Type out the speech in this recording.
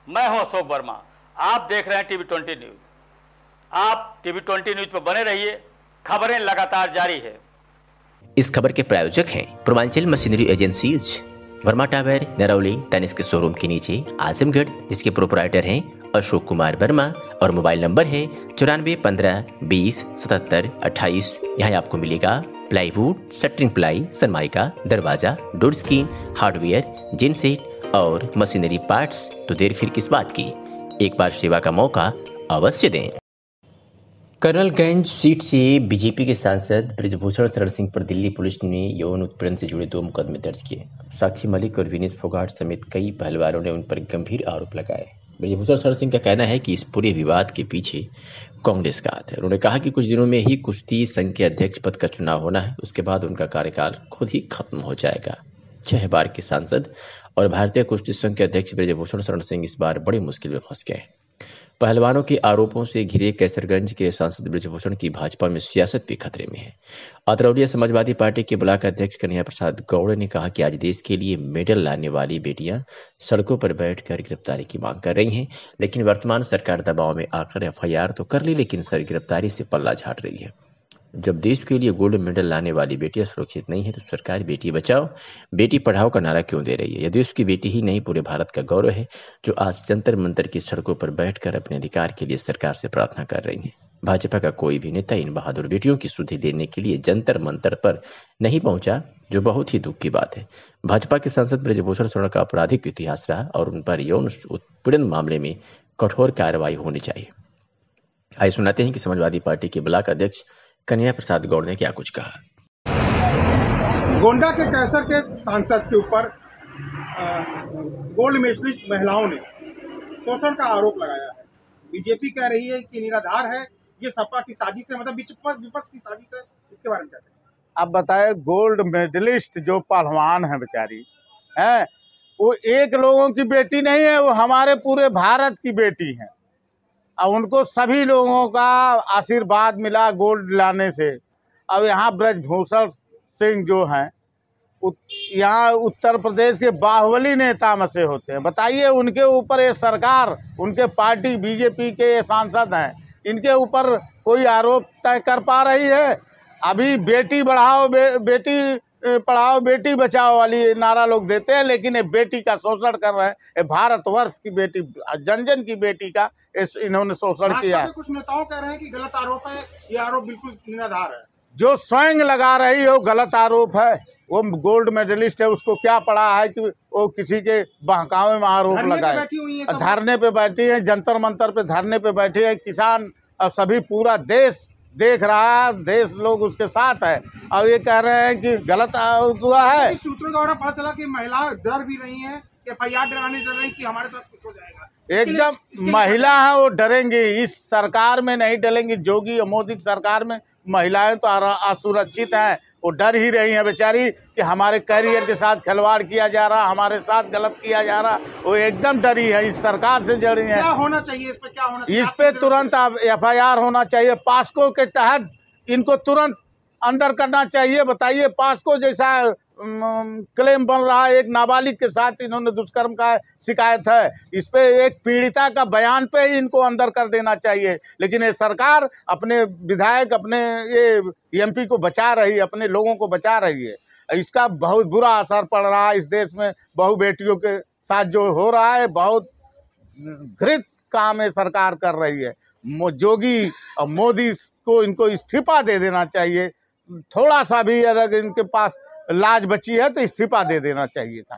मैं हूं अशोक वर्मा। आप देख रहे हैं टीवी 20 न्यूज। आप टीवी 20 न्यूज पर बने रहिए, खबरें लगातार जारी है। इस खबर के प्रायोजक हैं Purvanchal machinery agencies, Verma tower, Narauli, Tanishq के शोरूम के नीचे, आजमगढ़, जिसके प्रोपराइटर हैं अशोक कुमार वर्मा और मोबाइल नंबर है 9415207728। यहाँ आपको मिलेगा प्लाईवुड, शटरिंग प्लाई, सनमाइका, दरवाजा, डोर स्क्रीन, हार्डवेयर, जिन सेट और मशीनरी पार्ट्स। तो देर फिर किस बात की, एक बार सेवा का मौका अवश्य दें। कर्नलगंज सीट से बीजेपी के सांसद ब्रिजभूषण शरण सिंह पर दिल्ली पुलिस ने यौन उत्पीड़न से जुड़े 2 मुकदमे दर्ज किए। साक्षी मलिक और विनेश फोगाट समेत कई पहलवानों ने उन पर गंभीर आरोप लगाए। ब्रिजभूषण शरण सिंह का कहना है कि इस पूरे विवाद के पीछे कांग्रेस का हाथ है। उन्होंने कहा कि कुछ दिनों में ही कुश्ती संघ के अध्यक्ष पद का चुनाव होना है, उसके बाद उनका कार्यकाल खुद ही खत्म हो जाएगा। 6 बार के सांसद और भारतीय कुश्ती संघ के अध्यक्ष ब्रिजभूषण शरण सिंह इस बार बड़ी मुश्किल में फंस गए। पहलवानों के आरोपों से घिरे कैसरगंज के सांसद ब्रिजभूषण की भाजपा में सियासत भी खतरे में है। अतरौलिया समाजवादी पार्टी के ब्लॉक अध्यक्ष कन्हैया प्रसाद गौड़ ने कहा कि आज देश के लिए मेडल लाने वाली बेटियां सड़कों पर बैठकर गिरफ्तारी की मांग कर रही हैं, लेकिन वर्तमान सरकार दबाव में आकर एफआईआर तो कर ली, लेकिन सर गिरफ्तारी से पल्ला झाड़ रही है। जब देश के लिए गोल्ड मेडल लाने वाली बेटियां सुरक्षित नहीं है तो सरकार बेटी बचाओ बेटी पढ़ाओ का नारा क्यों दे रही है? यह देश की बेटी ही नहीं, पूरे भारत का गौरव है, जो आज जंतर मंतर की सड़कों पर बैठकर अपने अधिकार के लिए सरकार से प्रार्थना कर रही है। भाजपा का कोई भी नेता इन बहादुर बेटियों की सुधि देने के लिए जंतर मंतर पर नहीं पहुंचा, जो बहुत ही दुख की बात है। भाजपा के सांसद ब्रिजभूषण शरण का आपराधिक इतिहास रहा और उन पर यौन उत्पीड़न मामले में कठोर कार्रवाई होनी चाहिए। आइए सुनाते हैं कि समाजवादी पार्टी के ब्लॉक अध्यक्ष कन्हैया प्रसाद गौड़ ने क्या कुछ कहा। गोंडा के कैसर के सांसद के ऊपर गोल्ड मेडलिस्ट महिलाओं ने शोषण का आरोप लगाया है। बीजेपी कह रही है कि निराधार है, ये सपा की साजिश है, मतलब विपक्ष की साजिश है। इसके बारे में क्या कहें? अब बताए, गोल्ड मेडलिस्ट जो पहलवान है बेचारी है, वो एक लोगों की बेटी नहीं है, वो हमारे पूरे भारत की बेटी है। अब उनको सभी लोगों का आशीर्वाद मिला गोल्ड लाने से। अब यहाँ ब्रजभूषण सिंह जो हैं, यहाँ उत्तर प्रदेश के बाहुबली नेता में से होते हैं। बताइए, उनके ऊपर ये सरकार, उनके पार्टी बीजेपी के ये सांसद हैं, इनके ऊपर कोई आरोप तय कर पा रही है? अभी बेटी बढ़ाओ बेटी पढ़ाओ बेटी बचाओ वाली नारा लोग देते हैं, लेकिन ये बेटी का शोषण कर रहे हैं। ये भारतवर्ष की बेटी, जन जन की बेटी का इन्होंने शोषण किया है। कुछ नेताओं कह रहे हैं कि गलत आरोप है, ये आरोप बिल्कुल निराधार है। जो स्वयं लगा रही है वो गलत आरोप है। वो गोल्ड मेडलिस्ट है, उसको क्या पड़ा है कि वो किसी के बहकावे में आरोप लगाए? धरने पे बैठी है, जंतर मंतर पे धरने पे बैठी है। किसान अब सभी पूरा देश देख रहा है, देश लोग उसके साथ है। अब ये कह रहे हैं कि गलत हुआ है। सूत्रों द्वारा पता चला कि महिला डर भी रही हैं, एफआईआर डराने डर रही कि हमारे साथ कुछ हो जाएगा। एकदम महिला है, वो डरेंगी। इस सरकार में नहीं डरेंगी। योगी और मोदी की सरकार में महिलाएं तो असुरक्षित हैं। वो डर ही रही हैं बेचारी कि हमारे करियर के साथ खिलवाड़ किया जा रहा, हमारे साथ गलत किया जा रहा। वो एकदम डरी है, इस सरकार से डरी है। क्या होना चाहिए इस पे? क्या होना चाहिए? इस पे तुरंत एफआईआर होना चाहिए। पास्को के तहत इनको तुरंत अंदर करना चाहिए। बताइए, पास्को जैसा क्लेम बन रहा है, एक नाबालिग के साथ इन्होंने दुष्कर्म का शिकायत है। इस पे एक पीड़िता का बयान पे ही इनको अंदर कर देना चाहिए। लेकिन ये सरकार अपने विधायक, अपने ये एमपी को बचा रही है, अपने लोगों को बचा रही है। इसका बहुत बुरा असर पड़ रहा है इस देश में। बहु बेटियों के साथ जो हो रहा है, बहुत घृणित काम है सरकार कर रही है। योगी और मोदी को इनको इस्तीफा दे देना चाहिए। थोड़ा सा भी अगर इनके पास लाज बची है तो इस्तीफा दे देना चाहिए था।